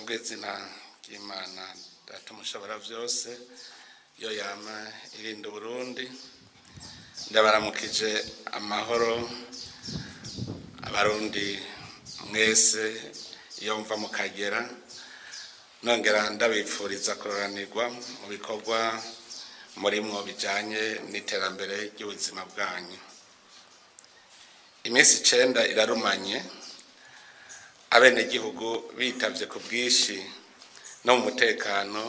kubw'izina ry'Imana Data mushobora vyose yo yama irinda Burundi, ndabaramukije amahoro abarundi mwese iyo mva mu Kagera, nongera ndabipfuriza kuroranirwa mu bikorwa murimwo bijanye n'iterambere ry'ubuzima bwanyu. Imisi 9 irarumanye abenegihugu bitavye ku bwishi no mu mutekano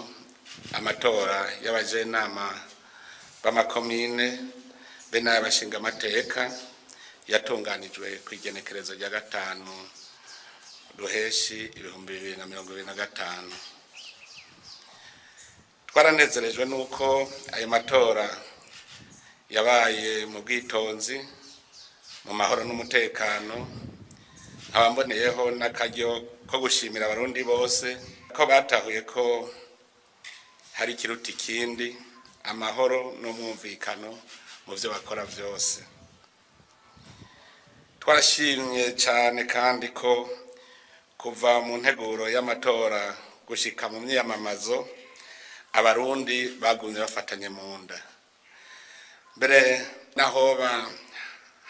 amatora y'abajenama b'amakomine be n'abashinga amateka yatunganijwe kw'igenekerezo rya 5 Ruheshi 2025. Twaranezerejwe nuko ayo matora yabaye mu bwitonzi mu mahoro n'umutekano, nkabamboneyeho n'akaryo ko gushimira abarundi bose ko batahuye ko hari ikiruta ikindi amahoro n'umwumvikano mu vyo bakora vyose. Twarashimye cyane kandi ko kuva mu nteguro y'amatora gushika mu myiyamamazo abarundi bagumye bafatanye mu nda. Mbere naho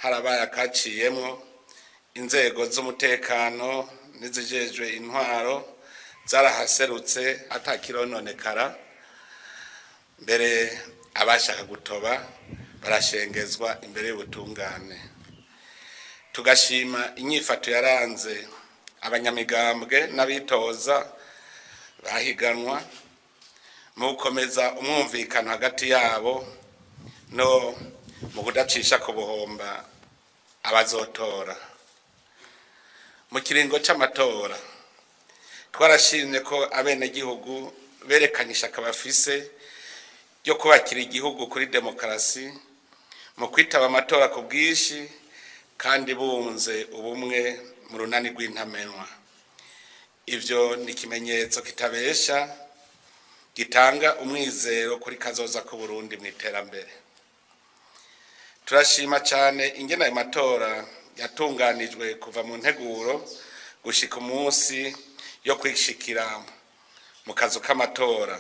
harabaye akaciyemwo inzego z'umutekano n'izijejwe intwaro zarahaserutse atakirononekara, mbere abashaka gutoba barashengezwa imbere y'ubutungane. Tugashima inyifato yaranze abanyamigambwe n'abitoza bahiganwa mu gukomeza umwumvikano hagati yabo no mu kudacisha ku buhomba abazotora. Mu kiringo c'amatora twarashimye ko abenegihugu berekanye ishaka bafise ryo kubakira igihugu kuri demokarasi mu kwitaba amatora ku bwishi kandi bunze ubumwe mu runani rw'intamenwa. Ivyo ni ikimenyetso kitabesha gitanga umwizero kuri kazoza ku Burundi mu iterambere. Turashima cyane ingene ayo matora yatunganijwe kuva mu nteguro gushika umunsi yo kwishikira mu kazu k'amatora.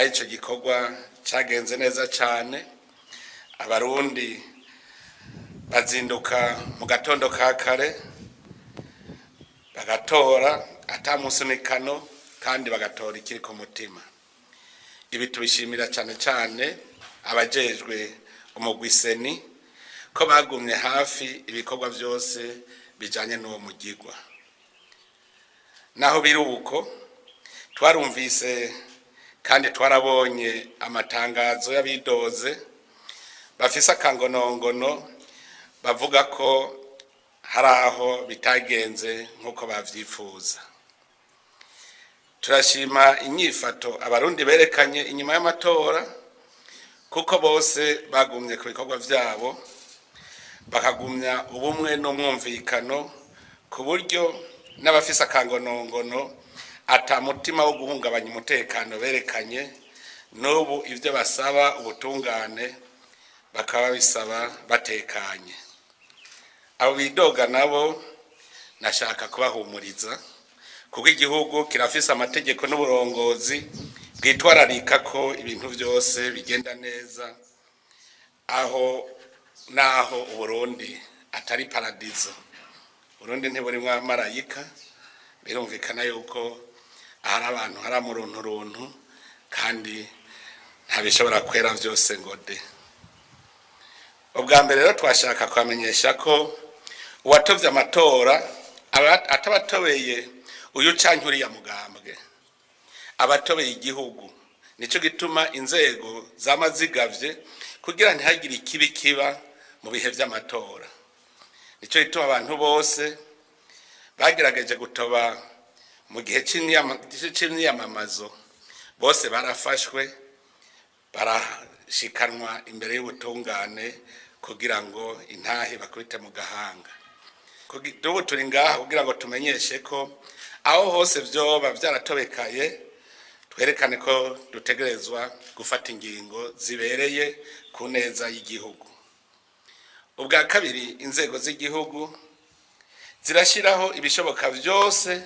Ico gikorwa cagenze neza cyane, abarundi bazinduka mu gatondo ka kare bagatora atamusunikano kandi bagatora ikiri ku mutima. Ibi tubishimira cyane cyane abajejwe umugwiseni ko bagumye hafi ibikorwa byose bijanye n'uwo mugirwa. Naho biruko twarumvise kandi twarabonye amatangazo y'abidoze bafise akangonongono bavuga ko haraho bitagenze nkuko bavyifuza. Turashima inyifato abarundi berekanye inyuma y'amatora kuko bose bagumye ku bikorwa vyabo bakagumya ubumwe n'umwumvikano ku buryo n'abafise akangonongono ata mutima wo guhungabanya umutekano berekanye. N'ubu ivyo basaba ubutungane bakaba bisaba batekanye. Abo bidoga nabo nashaka kubahumuriza kuko igihugu kirafise amategeko n'uburongozi bwitwararika ko ibintu byose bigenda neza, naho Burundi atari paradizo. Burundi ntiburimwo amarayika, birumvikana yuko ahari abantu hari amurunturuntu kandi ntabishobora kwera vyose ngo de. Ubwa mbere rero twashaka kwamenyesha ko uwatovye amatora atabatobeye uyu canke uriya mugambwe, abatobeye igihugu. Nico gituma inzego zamazigavye kugira ntihagire ikibi kiba mu bihe vy'amatora. Nico gituma abantu bose bagerageje gutoba mu gihe c'imyiyamamazo bose barafashwe barashikanwa imbere y'ubutungane kugira ngo intahe bakubite mu gahanga. Ubu turi ngaha kugira ngo tumenyeshe ko aho hose vyoba vyaratobekaye twerekane ko dutegerezwa gufata ingingo zibereye ku neza y'igihugu. Ubwa kabiri, inzego z'igihugu zirashiraho ibishoboka byose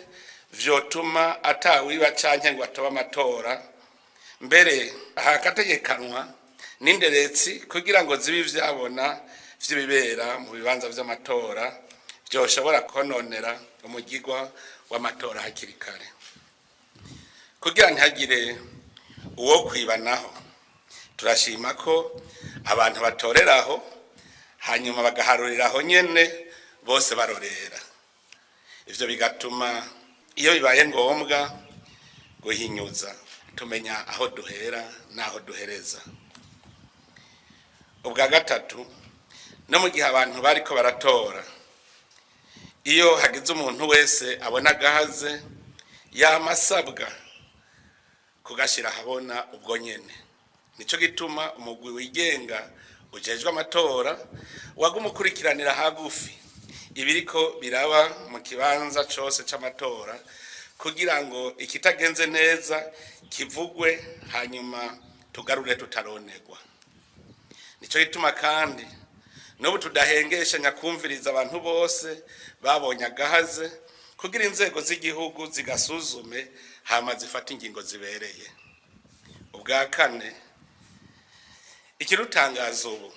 vyotuma atawiba canke ngo atoba amatora, mbere hagategekanwa n'inderetsi kugira ngo zibe ivyabona vy'ibibera mu bibanza vy'amatora vyoshobora kononera umugirwa w'amatora hakiri kare. Kugira ntihagire uwo kwibanaho, turashima ko abantu batoreraho hanyuma bagaharuriraho nyene bose barorera. Ivyo bigatuma iyo bibaye ngombwa guhinyuza tumenya aho duhera n'aho duhereza. Ubwa gatatu, no mu gihe abantu bariko baratora, iyo hagize umuntu wese abona gahaze yamasabwa kugashira habona ubwo nyene. Nico gituma umugwi wigenga ujejwe amatora wagumukurikiranira hagufi ibiriko biraba mu kibanza cose c'amatora kugira ngo ikitagenze neza kivugwe hanyuma tugarure tutaronerwa. Nico gituma kandi n'ubu tudahengesha nyakumviriza abantu bose babonye agahaze kugira inzego z'igihugu zigasuzume hama zifata ingingo zibereye. Ubwa kane, ikirutangaza ubu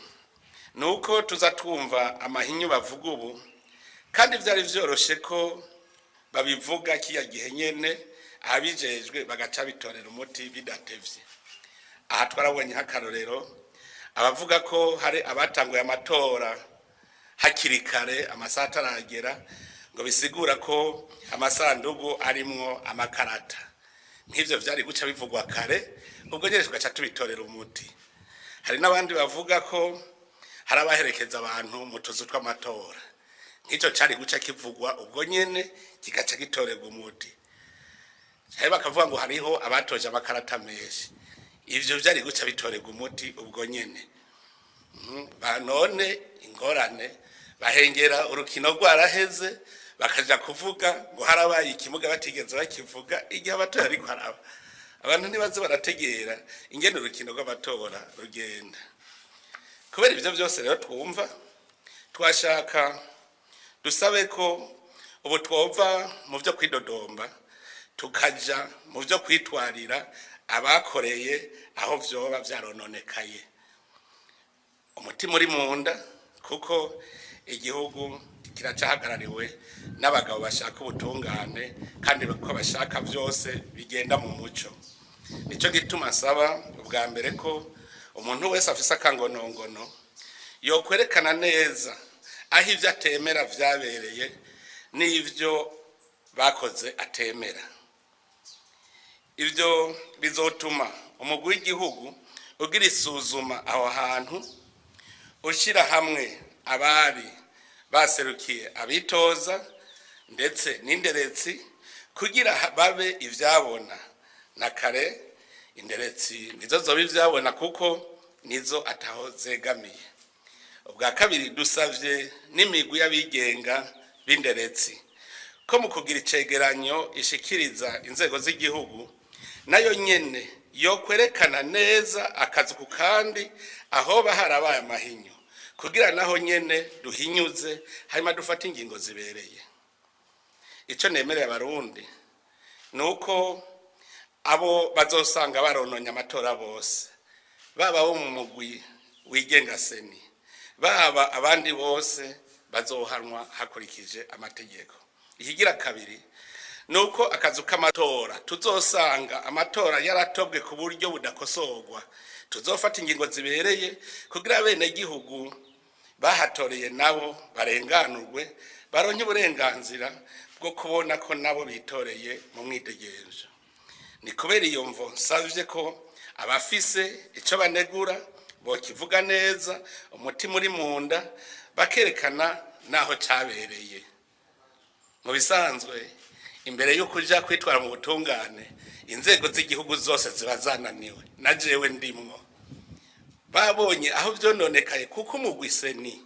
nuko tuza twumva amahinyu bavuga ubu kandi vyari vyoroshe ko babivuga kiya gihe nyene abijejwe bagaca bitorera umuti bidatevye. Aha twarabonye hakarorero abavuga ko hari abatanguye amatora hakiri kare amasaha ataragera ngo bisigura ko amasandugu arimwo amakarata. Nk'ivyo vyari guca bivugwa kare ubwo nyene tugaca tubitorera umuti. Hari n'abandi bavuga ko hari abaherekeza abantu mu tuzu tw'amatora. Nk'ico cari guca kivugwa ubwo nyene kigaca gitorerwa umuti. Hari bakavuga ngo hariho abatoje amakarata menshi. Ivyo vyari guca bitorerwa umuti ubwo nyene. None ingorane bahengera urukino rwaraheze bakaja kuvuga ngo harabaye ikimuga batigeze bakivuga igihe abatora ariko haraba. Abantu ntibaze barategera ingene urukino rw'amatora rugenda. Kubera ivyo vyose rero twumva twashaka dusabe ko ubu twova mu vyo kwidodomba tukaja mu vyo kwitwarira abakoreye aho vyoba vyarononekaye. Umutima uri munda kuko igihugu kiracahagarariwe n'abagabo bashaka ubutungane kandi ko bashaka vyose bigenda mu muco. Nico gituma saba ubwa mbere ko umuntu wese afise akangonongono yokwerekana neza aho ivyo atemera vyabereye n'ivyo bakoze atemera. Ivyo bizotuma umugwi w'igihugu ugira isuzuma aho hantu, ushira hamwe abari baserukiye abitoza ndetse n'inderetsi kugira babe ivyabona na kare. Inderetsi nizo zoba ivyabona kuko nizo ataho zegamiye. Ubwa kabiri, dusavye n'imigwi y'abigenga b'inderetsi ko mu kugira icegeranyo ishikiriza inzego z'igihugu nayo nyene yo kwerekana neza akazi ku kandi aho baharabaye amahinyu kugira naho nyene duhinyuze hanyuma dufata ingingo zibereye. Ico nemereye abarundi nuko abo bazosanga barononye amatora bose, baba bo mu mugwi wigenga seni, baba abandi bose bazohanwa hakurikije amategeko. Ikigira kabiri nuko akazu k'amatora tuzosanga amatora yaratobwe ku buryo budakosorwa, tuzofata ingingo zibereye kugira bene gihugu bahatoreye nabo barenganurwe, baronke uburenganzira bwo kubona ko nabo bitoreye mu mwidegenzo. Ni kubera iyo mvo nsavye ko abafise ico banegura bokivuga neza, umutima uri munda, bakerekana naho cabereye. Mu bisanzwe imbere yo kuja kwitwara mu butungane, inzego z'igihugu zose ziba zananiwe, na jewe ndimwo. Babonye aho vyononekaye kuko umugwi seni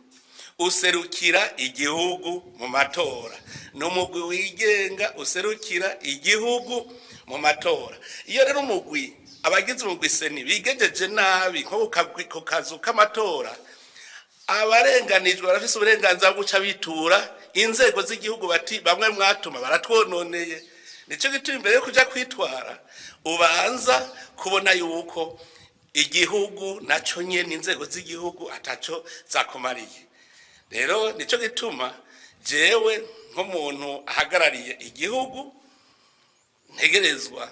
userukira igihugu mu matora, n'umugwi wigenga userukira igihugu mu matora. Iyo rero umugwi abagize umugwi seni bigejeje nabi nko ku kazu k'amatora, abarenganijwe barafise uburenganzira bwo guca bitura inzego z'igihugu bati bamwe mwatuma baratwononeye, nicyo gituma imbere yo kuja kwitwara ubanza kubona yuko igihugu naco nyene inzego z'igihugu ataco zakumariye. Rero nicyo gituma jewe nk'umuntu ahagarariye igihugu ntegerezwa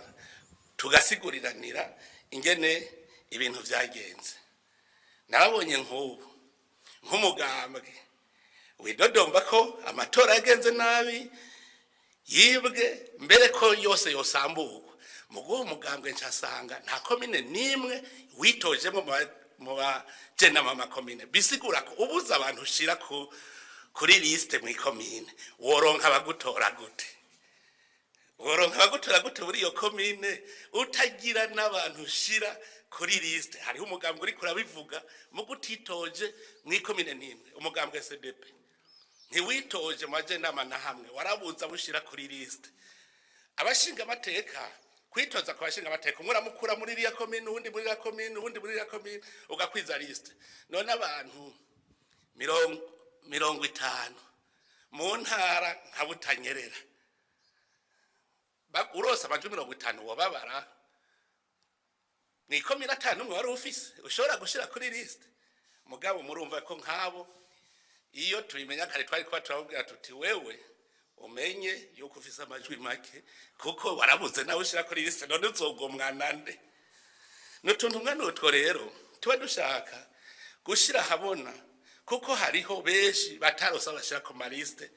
tugasiguriranira ingene ibintu vyagenze. Narabonye nk'umugambwe widodomba ko amatora yagenze nabi, yibwe mbere ko yose yosamburwa. Muguwo mugambwe ncasanga nta komine nimwe witojemo mu bajenama amakomine. Bisigura ko ubuza abantu ushira kuri liste mu ikomine, woronka abagutora gute? Woronka abagutora gute muri iyo komine utagira n'abantu ushira kuri liste? Hariho umugambwe uri kurabivuga mu gutitoje mu ikomine nimwe, umugambwe SDP ntiwitoje mu bajenama na hamwe, warabuza bushira kuri liste. Abashinga amateka kwitoza kwa bashinga amateka muramukura muri iriya komine, ubundi muri iriya komine, ubundi muri iriya komine, ugakwiza liste. None abantu 50 mu ntara nka Butanyerera urose amajwi 50 wababara ni komine atanu umwe wari ufise ushobora gushira kuri liste. Mugabo murumva ko nkabo iyo tubimenya kare twari kwa turabwira tuti wewe umenye yuko ufise amajwi make kuko warabuze nawe ushira kuri liste, none uzogomwa nande? N'utuntu mwana utwo rero tuba dushaka gushira habona, kuko hariho beshi batarosa bashira ku maliste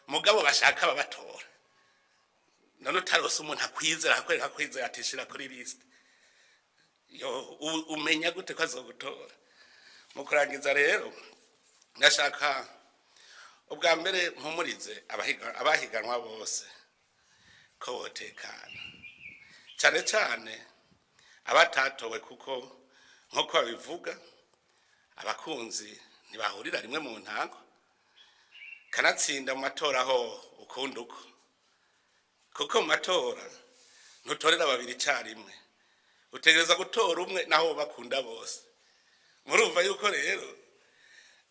mugabo bashaka babatora. None utarosa umuntu akwizera akorera kwizera atishira kuri liste, yo umenya gute ko azogutora? Mu kurangiza rero ndashaka ubwa mbere mpumurize abahiganwa bose ko botekana, cyane cyane abatatowe, kuko nk'uko babivuga abakunzi ntibahurira rimwe mu ntango, kanatsinda mu matora ho ukunduko, kuko mu matora ntutorera babiri cyarimwe, utegereza gutora umwe naho bakunda bose. Murumva yuko rero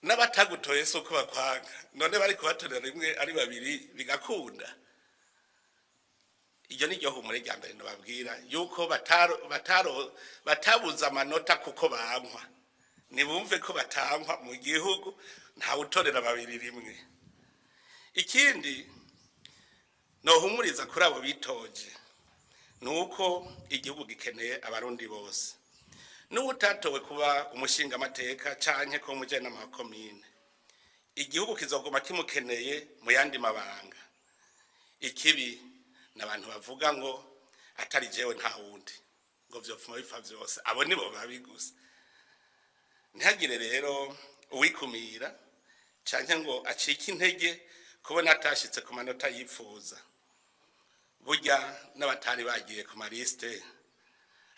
n'abatagutoye suko bakwanga, none bari kubatorera rimwe ari babiri bigakunda. Iyo ni ryo humure rya mbere nababwira, yuko batabuza amanota kuko bankwa. Nibumve ko batankwa mu gihugu, nta utorera babiri rimwe. Ikindi no humuriza kuri abo bitoje nuko igihugu gikeneye abarundi bose. N'utatowe kuba umushinga amateka canke ko mujena mu komine, igihugu kizogoma kimukeneye mu yandi mabanga. Ikibi n'abantu bavuga ngo atari jewe nta wundi, ngo vyopfuma bipfa vyose, abo nibo babigusa. Ntihagire rero uwikumira canke ngo acike intege kubona atashitse ku manota yifuza. Burya n'abatari bagiye ku maliste,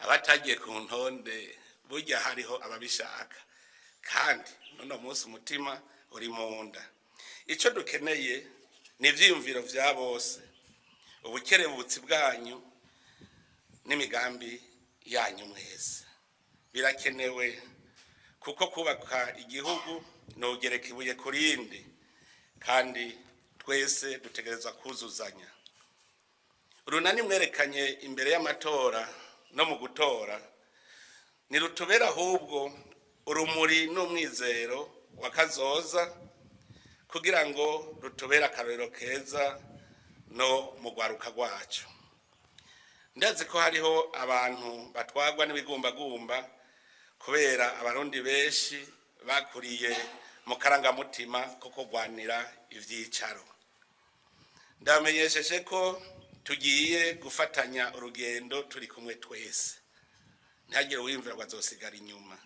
abatagiye ku ntonde, burya hariho ababishaka, kandi none munsi umutima uri munda. Ico dukeneye ni ivyiyumviro vya bose, ubukerebutsi bwanyu n'imigambi yanyu mwese birakenewe, kuko kubaka igihugu no gereka ibuye kurindi, kandi twese dutegereza kuzuzanya. Urunani mwerekanye imbere y'amatora no mu gutora nirutubera ahubwo urumuri n'umwizero wakazoza, kugira ngo rutubera akarorero keza no mu gwaruka rwacu. Ndazi ko hariho abantu batwagwa n'ibigumbagumba kubera abarundi benshi bakuriye mu karangamutima ko kugwanira ivyicaro. Ndamenyesheje ko tugiye gufatanya urugendo turi kumwe twese, ntagire wimvira ngo azosigara inyuma.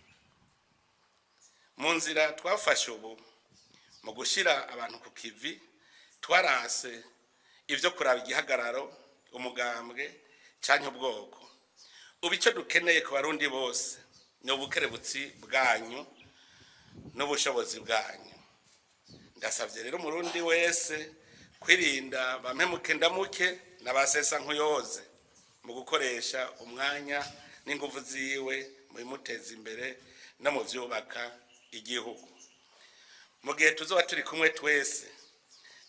Mu nzira twafashe ubu mu gushira abantu ku kivi, twarase ivyo kuraba igihagararo, umugambwe canke ubwoko. Ubu ico dukeneye ku barundi bose ni ubukerebutsi bwanyu n'ubushobozi bwanyu. Ndasavye rero umurundi wese kwirinda bampemuke ndamuke n'abasesa nkuyoze mu gukoresha umwanya n'ingufu ziwe mu bimuteza imbere no mu vyubaka igihugu. Mu gihe tuzoba turi kumwe twese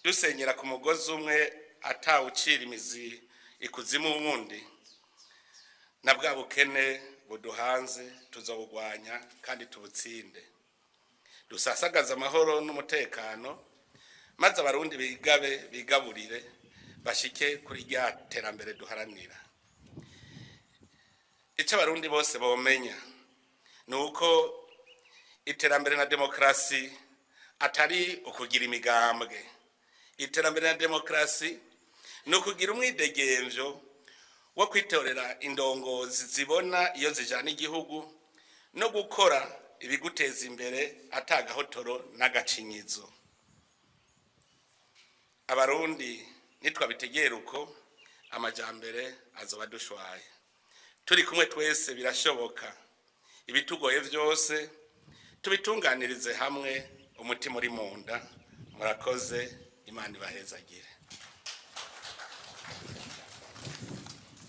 dusenyera ku mugozi umwe atawucira imizi ikuzimu wundi na bwa bukene buduhanze tuzobugwanya kandi tubutsinde dusasagaza amahoro n'umutekano maze abarundi bigaburire bashike kuri rya terambere duharanira. Icyo abarundi bose bomenya nuko iterambere na demokrasi atari ukugira imigambwe. Iterambere na demokrasi nukugira umwidegemvyo wo kwitorera indongozi zibona iyo zijana igihugu no gukora ibiguteza imbere atagahotoro n'agacinyizo. Abarundi nitwabitegera uko amajambere azoba dushwaye. Turi kumwe twese birashoboka. Ibitugoye vyose tubitunganirize hamwe umutima uri munda. Murakoze, Imana ibahezagire.